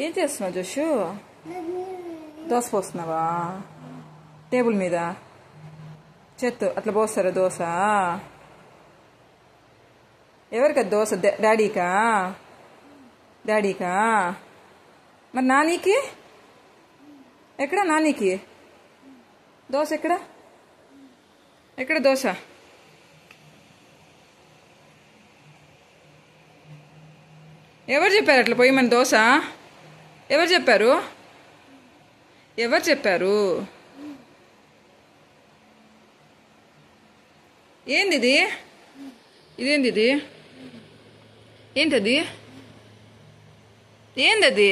ఏం చేస్తున్నావు జోషు? దోశ పోస్తున్నావా టేబుల్ మీద? చేత్తో అట్లా పోస్తారా దోశ? ఎవరికి దోశ? డాడీకా? డాడీకా? మరి నానికి ఎక్కడ? నానికి దోశ ఎక్కడ? ఎక్కడ దోశ? ఎవరు చెప్పారు అట్లా పోయమని దోశ? ఎవరు చెప్పారు? ఎవరు చెప్పారు? ఏంది ఇది? ఇదేంది ఇది? ఏంటది? ఏందది?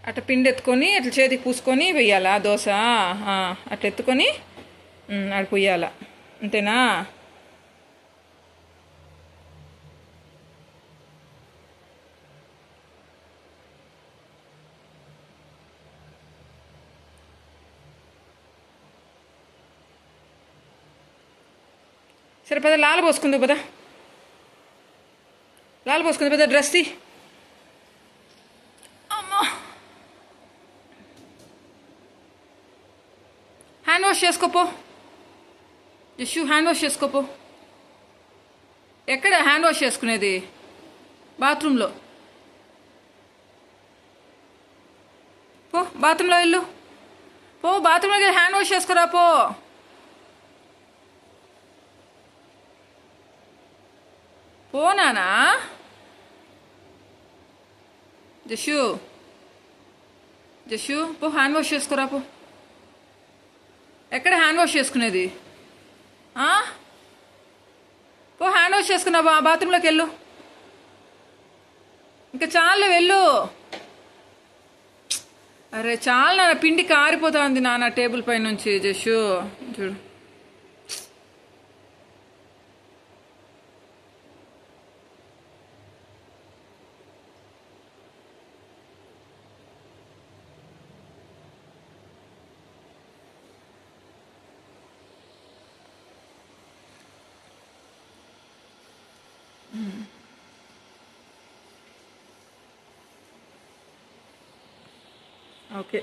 అట్లా పిండి ఎత్తుకొని అట్లా చేతికి పూసుకొని వెయ్యాలా దోశ? అట్లా ఎత్తుకొని అక్కడ పొయ్యాల, అంతేనా? సరే పద, లాలు పోసుకుంది పద, లాలు పోసుకుంది పద, డ్రెస్ తీ. అమ్మా, హ్యాండ్ వాష్ చేసుకోపో జషు, హ్యాండ్ వాష్ చేసుకోపో. ఎక్కడ హ్యాండ్ వాష్ చేసుకునేది? బాత్రూంలో పో, బాత్రూంలో వెళ్ళు, పో బాత్రూంలోకి హ్యాండ్ వాష్ చేసుకురా పో. పోనానా జషు, జషు పో, హ్యాండ్ వాష్ చేసుకురా పో. ఎక్కడ హ్యాండ్ వాష్ చేసుకునేది? పో హ్యాండ్ వాష్ చేసుకున్నావా? బాత్రూంలోకి వెళ్ళు, ఇంకా చాలు వెళ్ళు. అరే చాలు నాన్న, పిండి కారిపోతా ఉంది నాన్న టేబుల్ పై నుంచి. జషు చూడు, ఓకే.